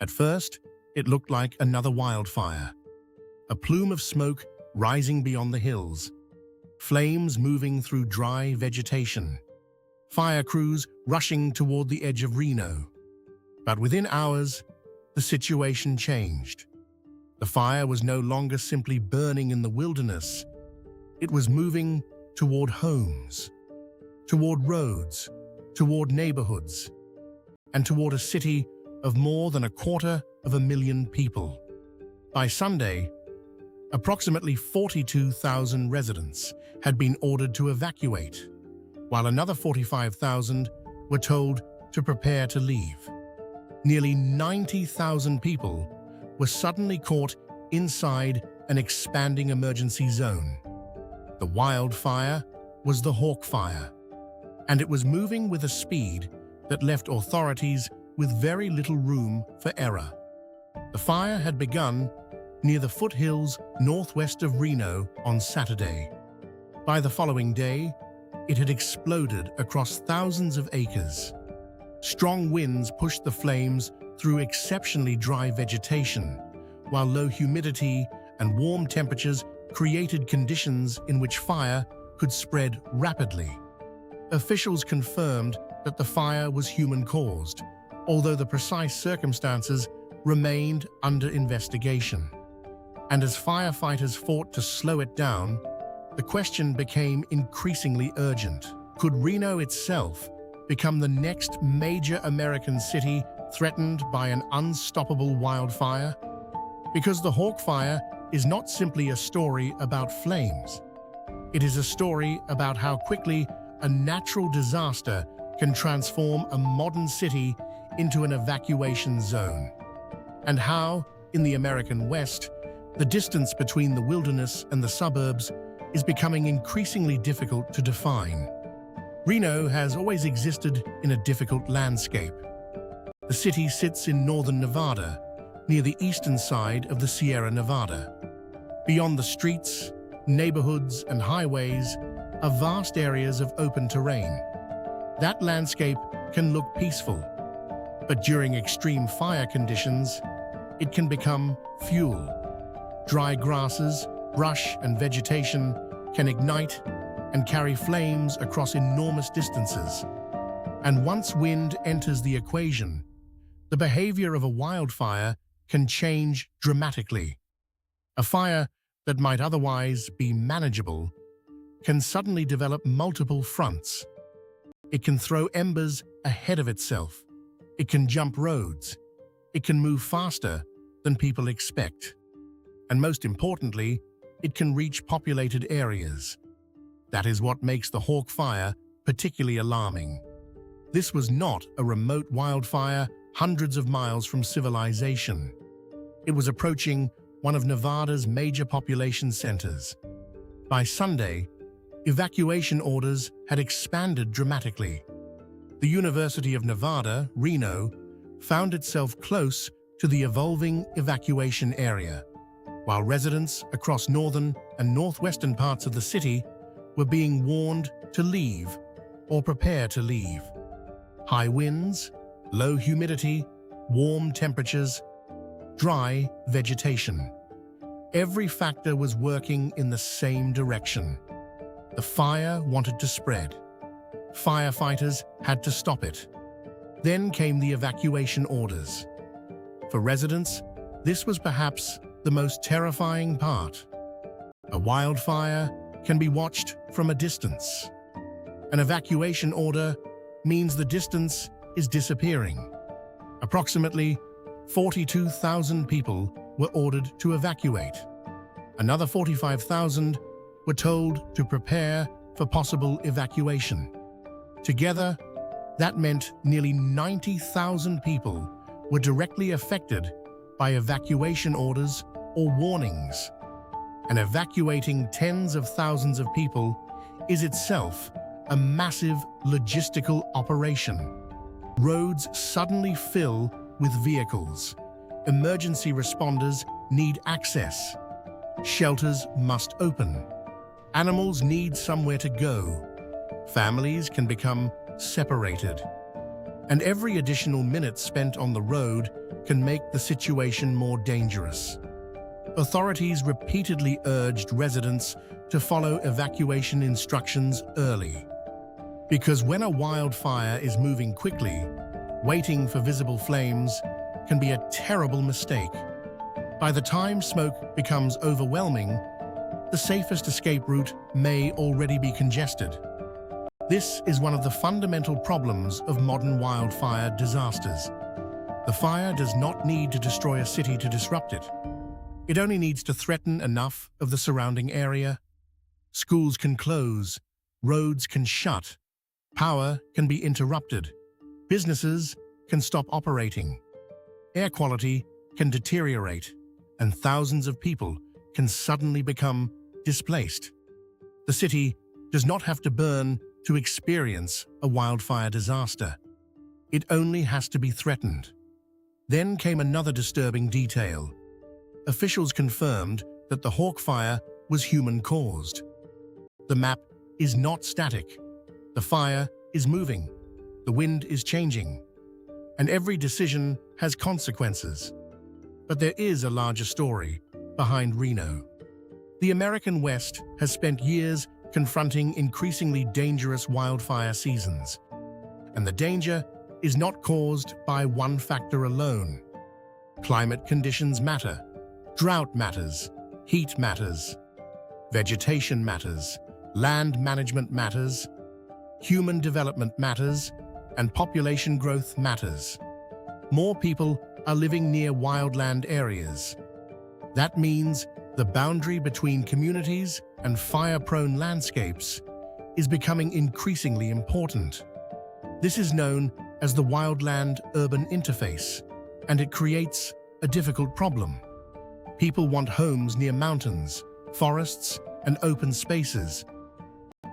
At first, it looked like another wildfire, a plume of smoke rising beyond the hills, flames moving through dry vegetation, fire crews rushing toward the edge of Reno. But within hours, the situation changed. The fire was no longer simply burning in the wilderness. It was moving toward homes, toward roads, toward neighborhoods, and toward a city of more than 250,000 people. By Sunday, approximately 42,000 residents had been ordered to evacuate, while another 45,000 were told to prepare to leave. Nearly 90,000 people were suddenly caught inside an expanding emergency zone. The wildfire was the Hawk Fire, and it was moving with a speed that left authorities with very little room for error. The fire had begun near the foothills northwest of Reno on Saturday. By the following day, it had exploded across thousands of acres. Strong winds pushed the flames through exceptionally dry vegetation, while low humidity and warm temperatures created conditions in which fire could spread rapidly. Officials confirmed that the fire was human-caused, although the precise circumstances remained under investigation. And as firefighters fought to slow it down, the question became increasingly urgent. Could Reno itself become the next major American city threatened by an unstoppable wildfire? Because the Hawk Fire is not simply a story about flames. It is a story about how quickly a natural disaster can transform a modern city into an evacuation zone, and how, in the American West, the distance between the wilderness and the suburbs is becoming increasingly difficult to define. Reno has always existed in a difficult landscape. The city sits in northern Nevada, near the eastern side of the Sierra Nevada. Beyond the streets, neighborhoods, and highways are vast areas of open terrain. That landscape can look peaceful, but during extreme fire conditions, it can become fuel. Dry grasses, brush, and vegetation can ignite and carry flames across enormous distances. And once wind enters the equation, the behavior of a wildfire can change dramatically. A fire that might otherwise be manageable can suddenly develop multiple fronts. It can throw embers ahead of itself. It can jump roads. It can move faster than people expect. And most importantly, it can reach populated areas. That is what makes the Hawk Fire particularly alarming. This was not a remote wildfire hundreds of miles from civilization. It was approaching one of Nevada's major population centers. By Sunday, evacuation orders had expanded dramatically. The University of Nevada, Reno, found itself close to the evolving evacuation area, while residents across northern and northwestern parts of the city were being warned to leave or prepare to leave. High winds, low humidity, warm temperatures, dry vegetation. Every factor was working in the same direction. The fire wanted to spread. Firefighters had to stop it. Then came the evacuation orders. For residents, this was perhaps the most terrifying part. A wildfire can be watched from a distance. An evacuation order means the distance is disappearing. Approximately 42,000 people were ordered to evacuate. Another 45,000 were told to prepare for possible evacuation. Together, that meant nearly 90,000 people were directly affected by evacuation orders or warnings. And evacuating tens of thousands of people is itself a massive logistical operation. Roads suddenly fill with vehicles. Emergency responders need access. Shelters must open. Animals need somewhere to go. Families can become separated. And every additional minute spent on the road can make the situation more dangerous. Authorities repeatedly urged residents to follow evacuation instructions early. Because when a wildfire is moving quickly, waiting for visible flames can be a terrible mistake. By the time smoke becomes overwhelming, the safest escape route may already be congested. This is one of the fundamental problems of modern wildfire disasters. The fire does not need to destroy a city to disrupt it. It only needs to threaten enough of the surrounding area. Schools can close, roads can shut, power can be interrupted, businesses can stop operating, air quality can deteriorate, and thousands of people can suddenly become displaced. The city does not have to burn to experience a wildfire disaster. It only has to be threatened. Then came another disturbing detail. Officials confirmed that the Hawk Fire was human-caused. The map is not static. The fire is moving. The wind is changing. And every decision has consequences. But there is a larger story behind Reno. The American West has spent years confronting increasingly dangerous wildfire seasons. And the danger is not caused by one factor alone. Climate conditions matter. Drought matters. Heat matters. Vegetation matters. Land management matters. Human development matters. And population growth matters. More people are living near wildland areas. That means the boundary between communities and fire-prone landscapes is becoming increasingly important. This is known as the wildland-urban interface, and it creates a difficult problem. People want homes near mountains, forests, and open spaces.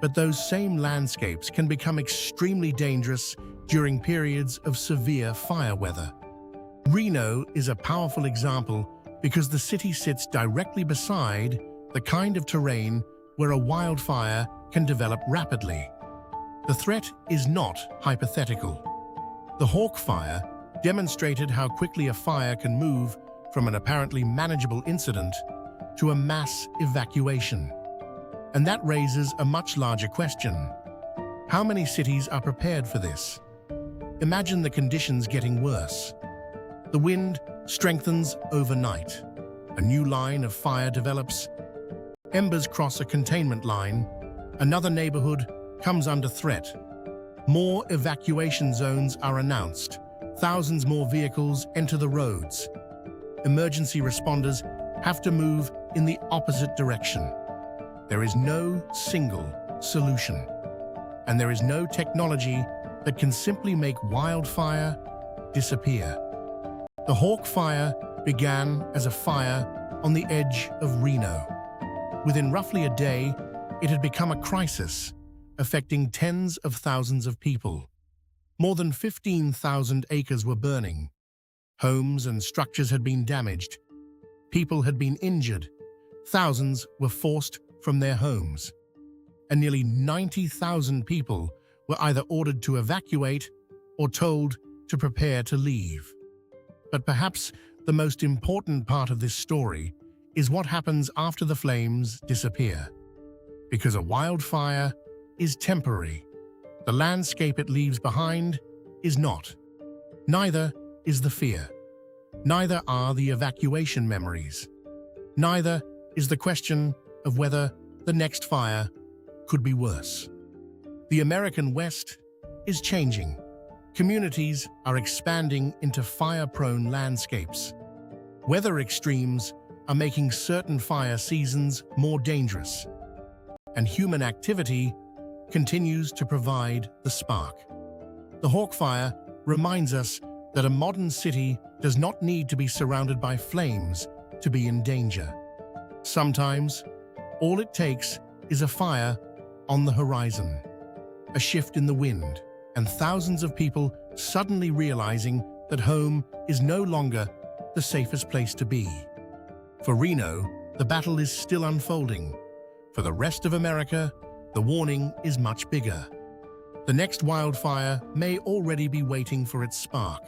But those same landscapes can become extremely dangerous during periods of severe fire weather. Reno is a powerful example because the city sits directly beside the kind of terrain where a wildfire can develop rapidly. The threat is not hypothetical. The Hawk Fire demonstrated how quickly a fire can move from an apparently manageable incident to a mass evacuation. And that raises a much larger question. How many cities are prepared for this? Imagine the conditions getting worse. The wind strengthens overnight. A new line of fire develops. Embers cross a containment line. Another neighborhood comes under threat. More evacuation zones are announced. Thousands more vehicles enter the roads. Emergency responders have to move in the opposite direction. There is no single solution. And there is no technology that can simply make wildfire disappear. The Hawk Fire began as a fire on the edge of Reno. Within roughly a day, it had become a crisis, affecting tens of thousands of people. More than 15,000 acres were burning. Homes and structures had been damaged. People had been injured. Thousands were forced from their homes. And nearly 90,000 people were either ordered to evacuate or told to prepare to leave. But perhaps the most important part of this story is what happens after the flames disappear. Because a wildfire is temporary. The landscape it leaves behind is not. Neither is the fear. Neither are the evacuation memories. Neither is the question of whether the next fire could be worse. The American West is changing. Communities are expanding into fire-prone landscapes. Weather extremes are making certain fire seasons more dangerous. And human activity continues to provide the spark. The Hawk Fire reminds us that a modern city does not need to be surrounded by flames to be in danger. Sometimes, all it takes is a fire on the horizon, a shift in the wind, and thousands of people suddenly realizing that home is no longer the safest place to be. For Reno, the battle is still unfolding. For the rest of America, the warning is much bigger. The next wildfire may already be waiting for its spark.